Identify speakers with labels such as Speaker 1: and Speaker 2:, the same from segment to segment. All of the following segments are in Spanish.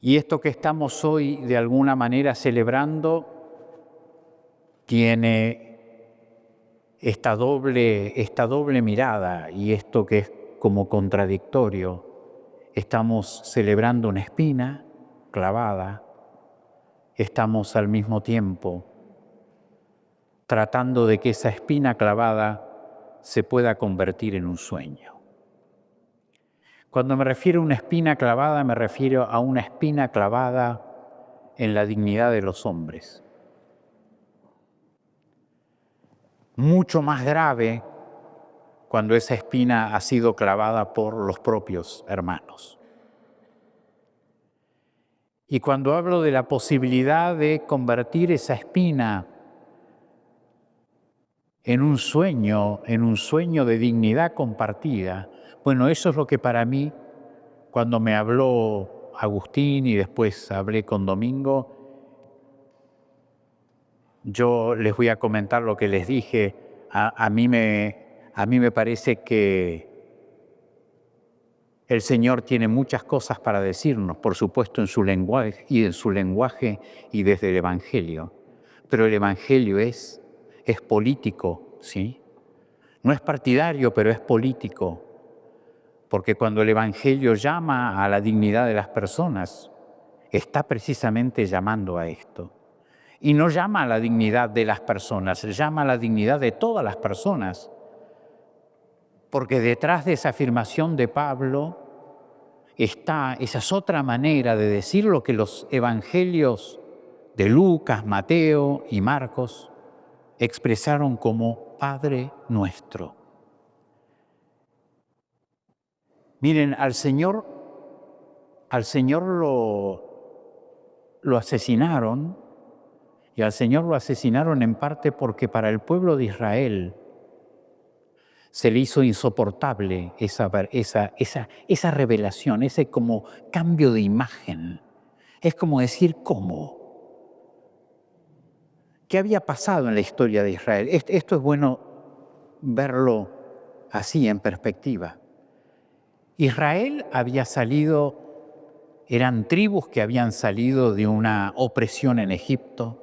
Speaker 1: Y esto que estamos hoy de alguna manera celebrando tiene esta doble mirada, y esto que es como contradictorio. Estamos celebrando una espina clavada, estamos al mismo tiempo tratando de que esa espina clavada se pueda convertir en un sueño. Cuando me refiero a una espina clavada, me refiero a una espina clavada en la dignidad de los hombres. Mucho más grave cuando esa espina ha sido clavada por los propios hermanos. Y cuando hablo de la posibilidad de convertir esa espina en un sueño de dignidad compartida, bueno, eso es lo que para mí, cuando me habló Agustín y después hablé con Domingo, yo les voy a comentar lo que les dije. A mí me parece que el Señor tiene muchas cosas para decirnos, por supuesto en su lenguaje y desde el Evangelio. Pero el Evangelio es político, ¿sí? No es partidario, pero es político. Porque cuando el Evangelio llama a la dignidad de las personas, está precisamente llamando a esto. Y no llama a la dignidad de las personas, llama a la dignidad de todas las personas. Porque detrás de esa afirmación de Pablo esa es otra manera de decir lo que los evangelios de Lucas, Mateo y Marcos expresaron como Padre Nuestro. Miren, al Señor lo asesinaron, y al Señor lo asesinaron en parte porque para el pueblo de Israel se le hizo insoportable esa revelación, ese como cambio de imagen. Es como decir, ¿cómo? ¿Qué había pasado en la historia de Israel? Esto es bueno verlo así en perspectiva. Israel había salido, eran tribus que habían salido de una opresión en Egipto,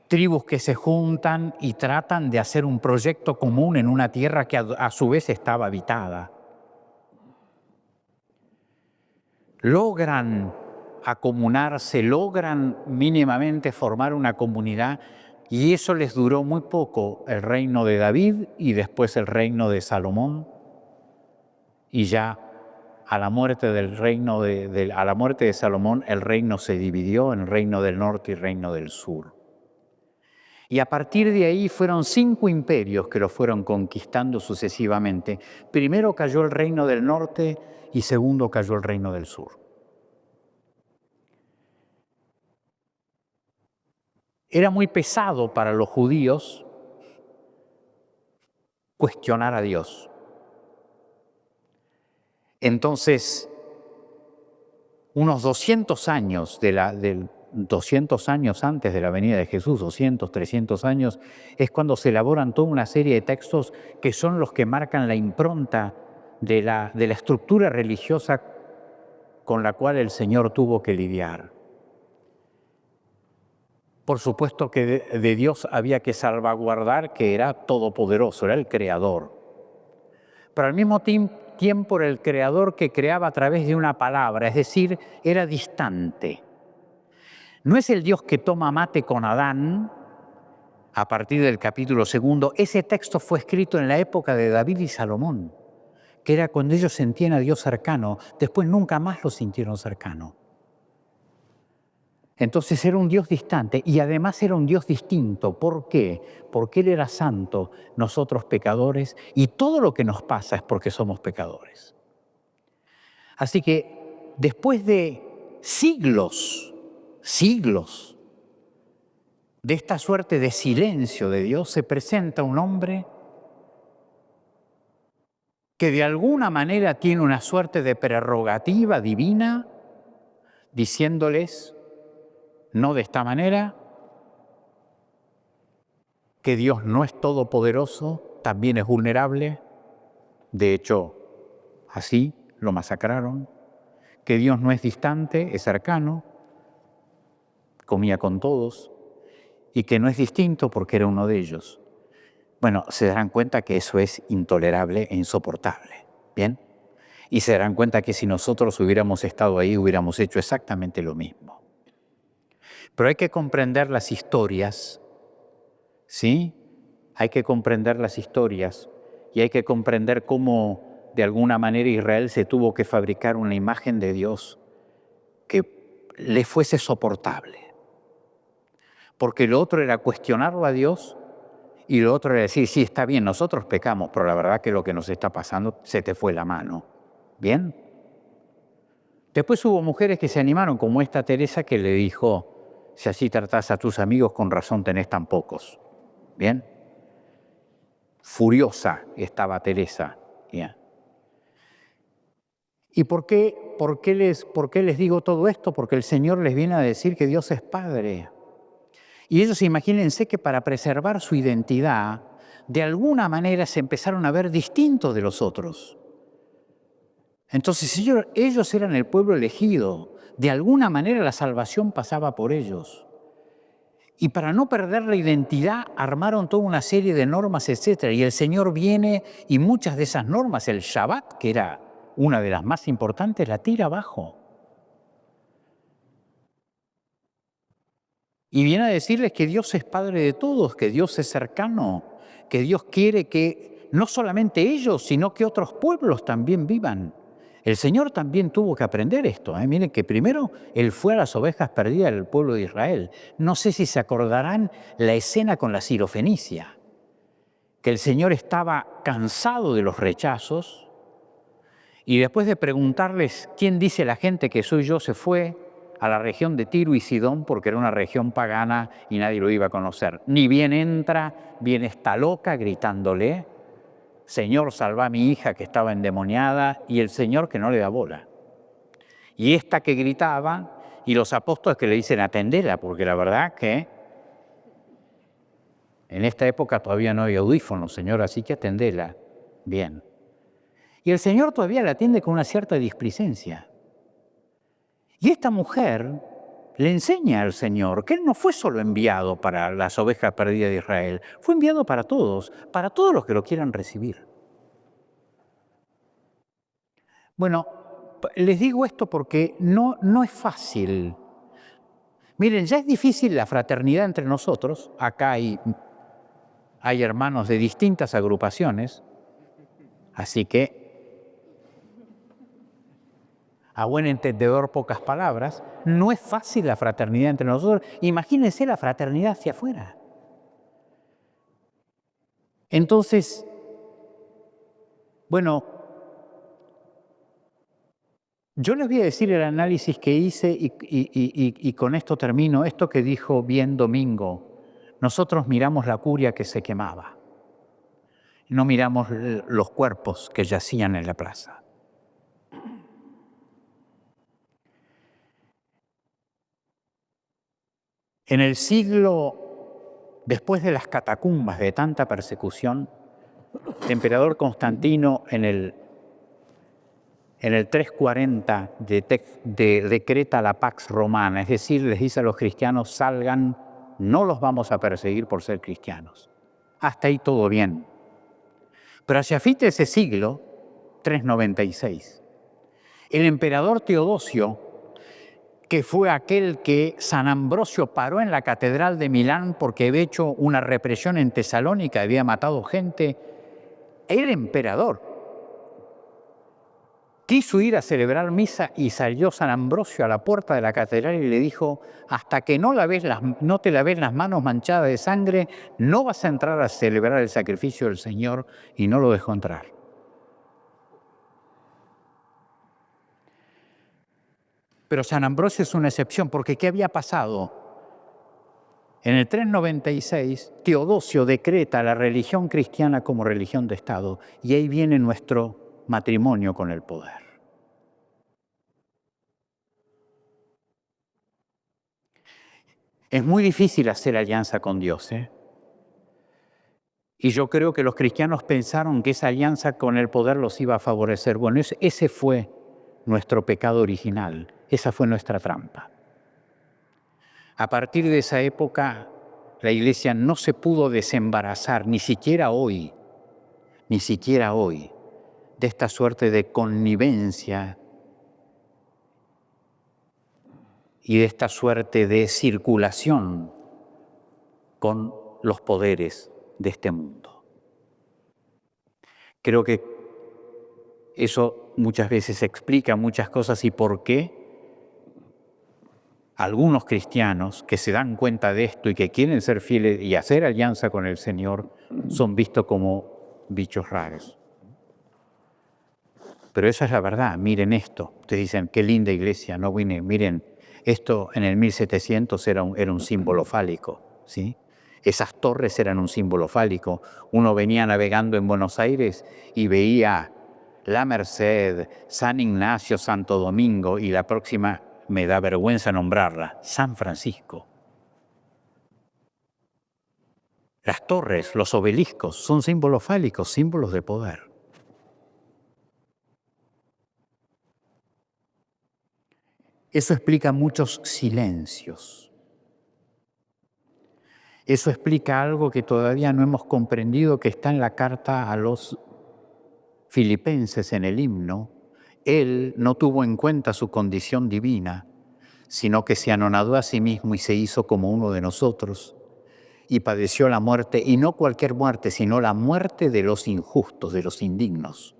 Speaker 1: tribus que se juntan y tratan de hacer un proyecto común en una tierra que a su vez estaba habitada. Logran acomunarse, logran mínimamente formar una comunidad, y eso les duró muy poco, el reino de David y después el reino de Salomón, y ya a la muerte a la muerte de Salomón el reino se dividió en reino del norte y reino del sur. Y a partir de ahí fueron 5 imperios que lo fueron conquistando sucesivamente. Primero cayó el reino del norte y segundo cayó el reino del sur. Era muy pesado para los judíos cuestionar a Dios. Entonces, unos 200 años 200 años antes de la venida de Jesús, 200, 300 años, es cuando se elaboran toda una serie de textos que son los que marcan la impronta de la estructura religiosa con la cual el Señor tuvo que lidiar. Por supuesto que de Dios había que salvaguardar que era todopoderoso, era el Creador. Pero al mismo tiempo era el Creador que creaba a través de una palabra, es decir, era distante. No es el Dios que toma mate con Adán a partir del capítulo 2. Ese texto fue escrito en la época de David y Salomón, que era cuando ellos sentían a Dios cercano. Después nunca más lo sintieron cercano. Entonces era un Dios distante y además era un Dios distinto. ¿Por qué? Porque Él era santo, nosotros pecadores, y todo lo que nos pasa es porque somos pecadores. Así que después de siglos de esta suerte de silencio de Dios, se presenta un hombre que de alguna manera tiene una suerte de prerrogativa divina, diciéndoles, no de esta manera, que Dios no es todopoderoso, también es vulnerable. De hecho, así lo masacraron. que Dios no es distante, es cercano, comía con todos, y que no es distinto porque era uno de ellos. Bueno, se darán cuenta que eso es intolerable e insoportable, ¿bien? Y se darán cuenta que si nosotros hubiéramos estado ahí, hubiéramos hecho exactamente lo mismo. Pero hay que comprender las historias, ¿sí? Hay que comprender las historias y hay que comprender cómo de alguna manera Israel se tuvo que fabricar una imagen de Dios que le fuese soportable. Porque lo otro era cuestionarlo a Dios y lo otro era decir, sí, está bien, nosotros pecamos, pero la verdad que lo que nos está pasando se te fue la mano. ¿Bien? Después hubo mujeres que se animaron, como esta Teresa que le dijo, si así tratás a tus amigos, con razón tenés tan pocos. ¿Bien? Furiosa estaba Teresa. ¿Bien? ¿Y por qué les digo todo esto? Porque el Señor les viene a decir que Dios es Padre. Y ellos imagínense que para preservar su identidad, de alguna manera se empezaron a ver distintos de los otros. Entonces ellos eran el pueblo elegido, de alguna manera la salvación pasaba por ellos. Y para no perder la identidad armaron toda una serie de normas, etc. Y el Señor viene y muchas de esas normas, el Shabbat, que era una de las más importantes, la tira abajo. Y viene a decirles que Dios es Padre de todos, que Dios es cercano, que Dios quiere que no solamente ellos, sino que otros pueblos también vivan. El Señor también tuvo que aprender esto. Miren que primero Él fue a las ovejas perdidas del pueblo de Israel. No sé si se acordarán la escena con la sirofenicia, que el Señor estaba cansado de los rechazos y después de preguntarles quién dice la gente que soy yo, se fue a la región de Tiro y Sidón porque era una región pagana y nadie lo iba a conocer. Ni bien entra, viene esta loca gritándole, Señor, salva a mi hija que estaba endemoniada, y el Señor que no le da bola. Y esta que gritaba, y los apóstoles que le dicen atendela, porque la verdad que en esta época todavía no hay audífonos, Señor, así que atendela. Bien. Y el Señor todavía la atiende con una cierta displicencia. Y esta mujer le enseña al Señor que Él no fue solo enviado para las ovejas perdidas de Israel, fue enviado para todos los que lo quieran recibir. Bueno, les digo esto porque no es fácil. Miren, ya es difícil la fraternidad entre nosotros. Acá hay hermanos de distintas agrupaciones, así que a buen entendedor, pocas palabras. No es fácil la fraternidad entre nosotros. Imagínense la fraternidad hacia afuera. Entonces, bueno, yo les voy a decir el análisis que hice y con esto termino. Esto que dijo bien Domingo, nosotros miramos la curia que se quemaba. No miramos los cuerpos que yacían en la plaza. En el siglo, después de las catacumbas de tanta persecución, el emperador Constantino en el 340 decreta la Pax Romana, es decir, les dice a los cristianos, salgan, no los vamos a perseguir por ser cristianos. Hasta ahí todo bien. Pero hacia fin de ese siglo, 396, el emperador Teodosio, que fue aquel que San Ambrosio paró en la catedral de Milán porque había hecho una represión en Tesalónica, había matado gente, el emperador quiso ir a celebrar misa y salió San Ambrosio a la puerta de la catedral y le dijo, hasta que no te laves las manos manchadas de sangre, no vas a entrar a celebrar el sacrificio del Señor, y no lo dejó entrar. Pero San Ambrosio es una excepción, porque ¿qué había pasado? En el 396, Teodosio decreta la religión cristiana como religión de Estado, y ahí viene nuestro matrimonio con el poder. Es muy difícil hacer alianza con Dios, Y yo creo que los cristianos pensaron que esa alianza con el poder los iba a favorecer. Bueno, ese fue nuestro pecado original. Esa fue nuestra trampa. A partir de esa época, la Iglesia no se pudo desembarazar, ni siquiera hoy, de esta suerte de connivencia y de esta suerte de circulación con los poderes de este mundo. Creo que eso muchas veces explica muchas cosas y por qué algunos cristianos que se dan cuenta de esto y que quieren ser fieles y hacer alianza con el Señor son vistos como bichos raros. Pero esa es la verdad. Miren esto. Ustedes dicen, qué linda iglesia, no vine. Miren, esto en el 1700 era un símbolo fálico, ¿sí? Esas torres eran un símbolo fálico. Uno venía navegando en Buenos Aires y veía La Merced, San Ignacio, Santo Domingo, y la próxima, me da vergüenza nombrarla, San Francisco. Las torres, los obeliscos, son símbolos fálicos, símbolos de poder. Eso explica muchos silencios. Eso explica algo que todavía no hemos comprendido, que está en la carta a los Filipenses en el himno. Él no tuvo en cuenta su condición divina, sino que se anonadó a sí mismo y se hizo como uno de nosotros, y padeció la muerte, y no cualquier muerte, sino la muerte de los injustos, de los indignos.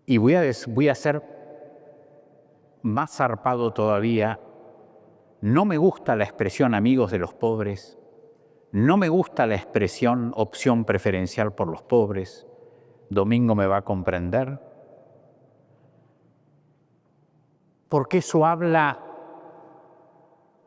Speaker 1: Y voy a ser más zarpado todavía. No me gusta la expresión amigos de los pobres, no me gusta la expresión opción preferencial por los pobres. Domingo me va a comprender. Porque eso habla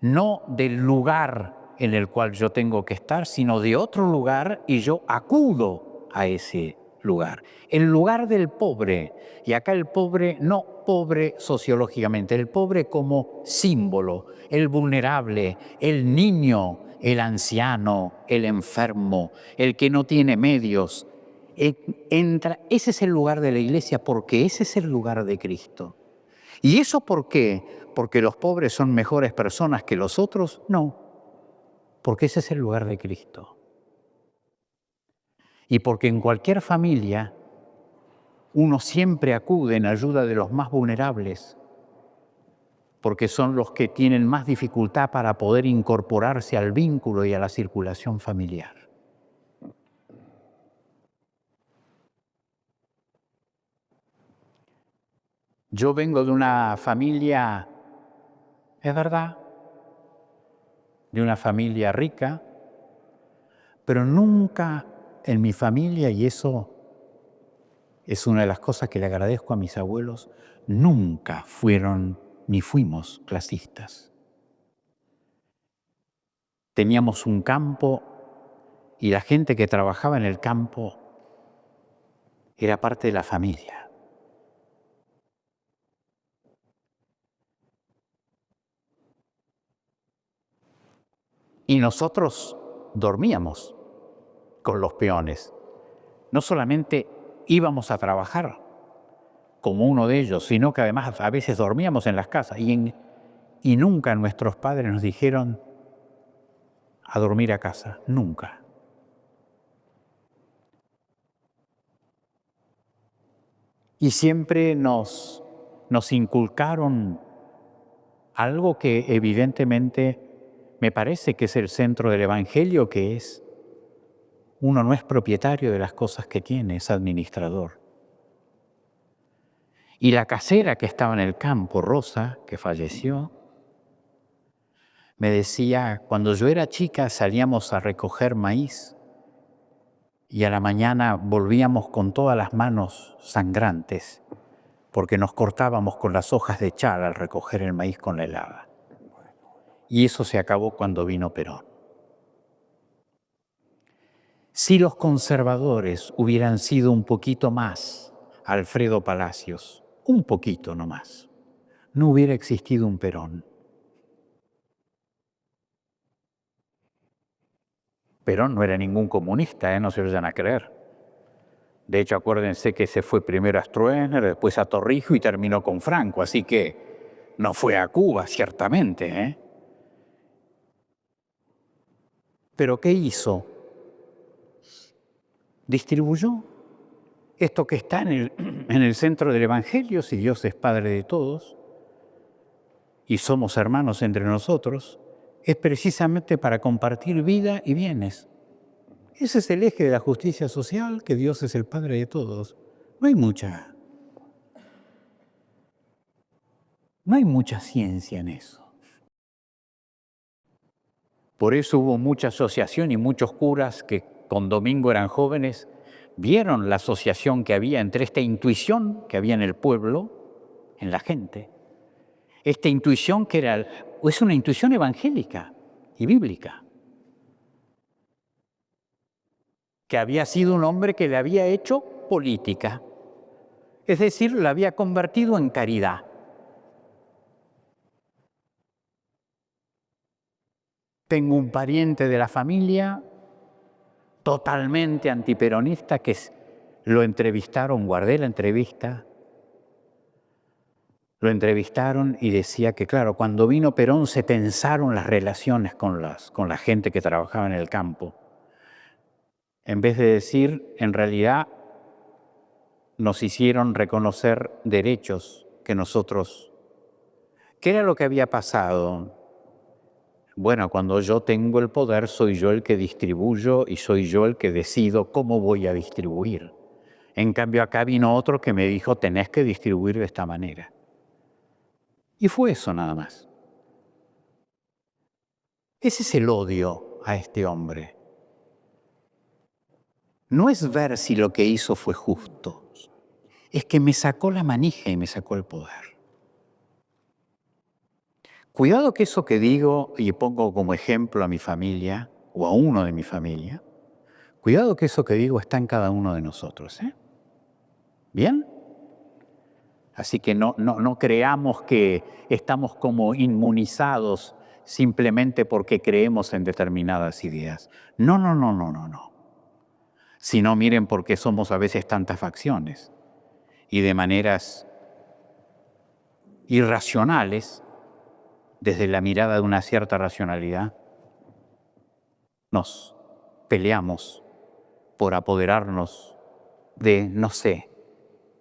Speaker 1: no del lugar en el cual yo tengo que estar, sino de otro lugar, y yo acudo a ese lugar. El lugar del pobre, y acá el pobre, no pobre sociológicamente, el pobre como símbolo, el vulnerable, el niño, el anciano, el enfermo, el que no tiene medios. Ese es el lugar de la iglesia, porque ese es el lugar de Cristo. ¿Y eso por qué? ¿Porque los pobres son mejores personas que los otros? No, porque ese es el lugar de Cristo. Y porque en cualquier familia uno siempre acude en ayuda de los más vulnerables, porque son los que tienen más dificultad para poder incorporarse al vínculo y a la circulación familiar. Yo vengo de una familia, es verdad, de una familia rica, pero nunca en mi familia, y eso es una de las cosas que le agradezco a mis abuelos, nunca fueron ni fuimos clasistas. Teníamos un campo y la gente que trabajaba en el campo era parte de la familia. Y nosotros dormíamos con los peones. No solamente íbamos a trabajar como uno de ellos, sino que además a veces dormíamos en las casas. Y nunca nuestros padres nos dijeron a dormir a casa, nunca. Y siempre nos inculcaron algo que evidentemente me parece que es el centro del Evangelio, que es: uno no es propietario de las cosas que tiene, es administrador. Y la casera que estaba en el campo, Rosa, que falleció, me decía, cuando yo era chica salíamos a recoger maíz y a la mañana volvíamos con todas las manos sangrantes porque nos cortábamos con las hojas de chal al recoger el maíz con la helada. Y eso se acabó cuando vino Perón. Si los conservadores hubieran sido un poquito más Alfredo Palacios, un poquito nomás, no hubiera existido un Perón. Perón no era ningún comunista, no se lo vayan a creer. De hecho, acuérdense que se fue primero a Stroessner, después a Torrijos y terminó con Franco, así que no fue a Cuba, ciertamente, ¿eh? Pero ¿qué hizo? Distribuyó esto que está en el centro del Evangelio, si Dios es Padre de todos y somos hermanos entre nosotros, es precisamente para compartir vida y bienes. Ese es el eje de la justicia social, que Dios es el Padre de todos. No hay mucha ciencia en eso. Por eso hubo mucha asociación y muchos curas que con Domingo eran jóvenes, vieron la asociación que había entre esta intuición que había en el pueblo, en la gente, esta intuición que es una intuición evangélica y bíblica, que había sido un hombre que le había hecho política, es decir, la había convertido en caridad. Tengo un pariente de la familia totalmente antiperonista que lo entrevistaron, guardé la entrevista, lo entrevistaron y decía que, claro, cuando vino Perón se tensaron las relaciones con la gente que trabajaba en el campo. En vez de decir, en realidad, nos hicieron reconocer derechos que nosotros... ¿Qué era lo que había pasado? Bueno, cuando yo tengo el poder, soy yo el que distribuyo y soy yo el que decido cómo voy a distribuir. En cambio, acá vino otro que me dijo, tenés que distribuir de esta manera. Y fue eso nada más. Ese es el odio a este hombre. No es ver si lo que hizo fue justo, es que me sacó la manija y me sacó el poder. Cuidado que eso que digo y pongo como ejemplo a mi familia o a uno de mi familia, cuidado que eso que digo está en cada uno de nosotros, ¿eh? ¿Bien? Así que no creamos que estamos como inmunizados simplemente porque creemos en determinadas ideas. No. Sino miren por qué somos a veces tantas facciones y de maneras irracionales, desde la mirada de una cierta racionalidad, nos peleamos por apoderarnos de, no sé,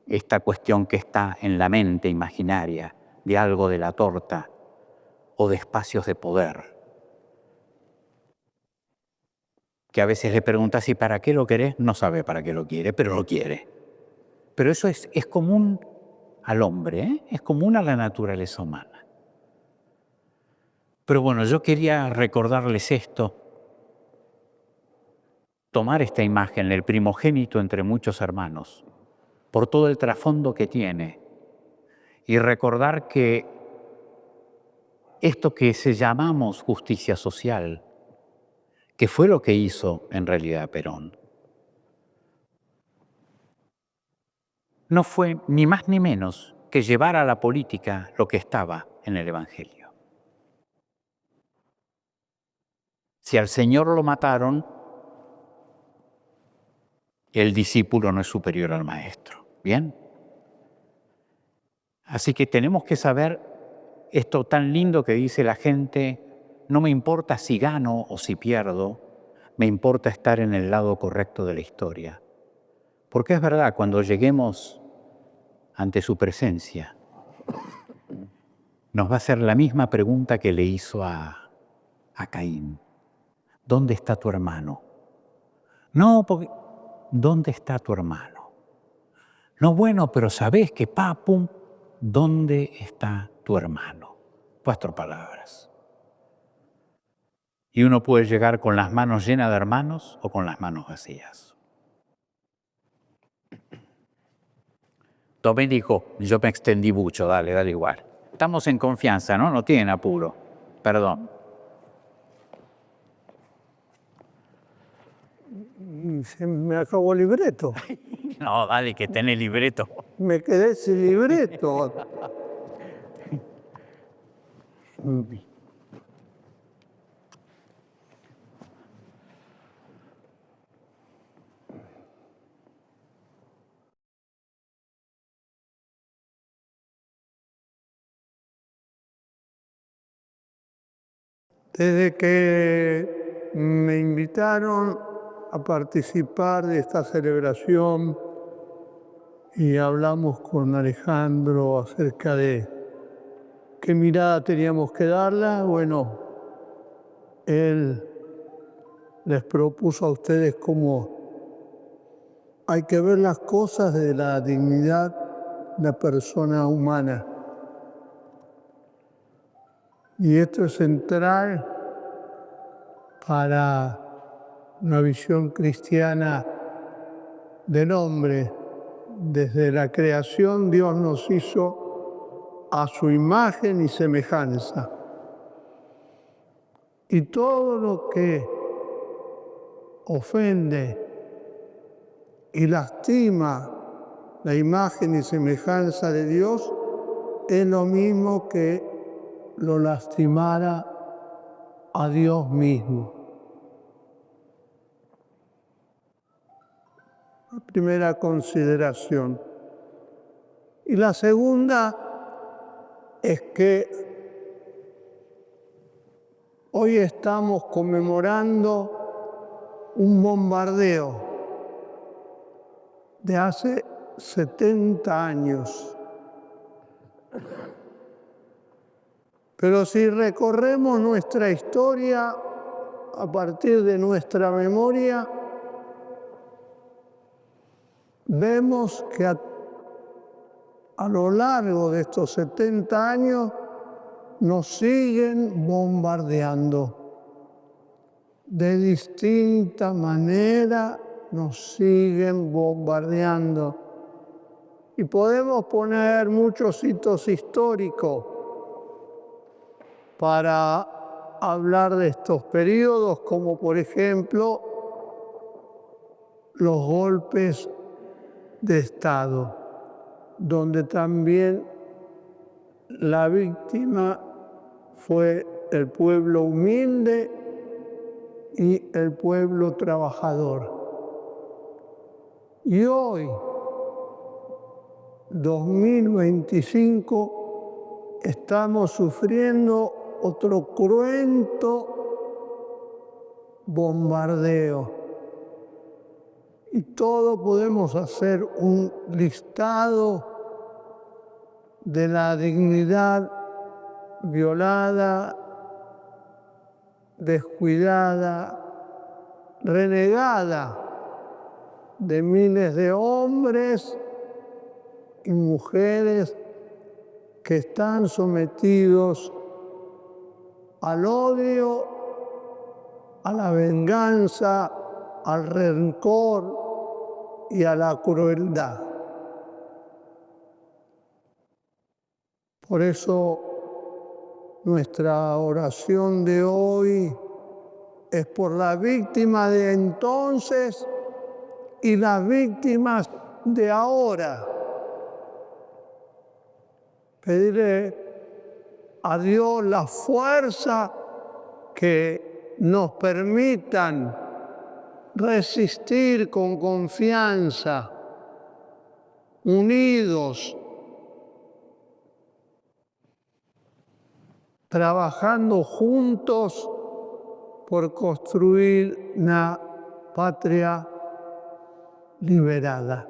Speaker 1: esta cuestión que está en la mente imaginaria, de algo de la torta o de espacios de poder. Que a veces le preguntas, ¿y para qué lo querés? No sabe para qué lo quiere, pero lo quiere. Pero eso es común al hombre, ¿eh? Es común a la naturaleza humana. Pero bueno, yo quería recordarles esto, tomar esta imagen, el primogénito entre muchos hermanos, por todo el trasfondo que tiene, y recordar que esto que llamamos justicia social, que fue lo que hizo en realidad Perón, no fue ni más ni menos que llevar a la política lo que estaba en el Evangelio. Si al Señor lo mataron, el discípulo no es superior al maestro. ¿Bien? Así que tenemos que saber esto tan lindo que dice la gente, no me importa si gano o si pierdo, me importa estar en el lado correcto de la historia. Porque es verdad, cuando lleguemos ante su presencia, nos va a hacer la misma pregunta que le hizo a Caín. ¿Dónde está tu hermano? No, porque ¿dónde está tu hermano? No, bueno, pero sabés que pum, ¿dónde está tu hermano? 4 palabras. Y uno puede llegar con las manos llenas de hermanos o con las manos vacías. Domenico, yo me extendí mucho, dale igual. Estamos en confianza, ¿no? No tienen apuro. Perdón.
Speaker 2: Se me acabó el libreto.
Speaker 1: No, dale, que tenés libreto.
Speaker 2: Me quedé sin libreto. Desde que me invitaron a participar de esta celebración y hablamos con Alejandro acerca de qué mirada teníamos que darla, bueno, él les propuso a ustedes cómo hay que ver las cosas de la dignidad de la persona humana. Y esto es central para una visión cristiana del hombre. Desde la creación Dios nos hizo a su imagen y semejanza. Y todo lo que ofende y lastima la imagen y semejanza de Dios es lo mismo que lo lastimara a Dios mismo. La primera consideración. Y la segunda es que hoy estamos conmemorando un bombardeo de hace 70 años. Pero si recorremos nuestra historia a partir de nuestra memoria, vemos que a lo largo de estos 70 años nos siguen bombardeando. De distinta manera nos siguen bombardeando. Y podemos poner muchos hitos históricos para hablar de estos periodos, como por ejemplo los golpes de Estado, donde también la víctima fue el pueblo humilde y el pueblo trabajador. Y hoy, 2025, estamos sufriendo otro cruento bombardeo. Y todos podemos hacer un listado de la dignidad violada, descuidada, renegada de miles de hombres y mujeres que están sometidos al odio, a la venganza, al rencor y a la crueldad. Por eso nuestra oración de hoy es por las víctimas de entonces y las víctimas de ahora. Pedirle a Dios la fuerza que nos permitan resistir con confianza, unidos, trabajando juntos por construir una patria liberada.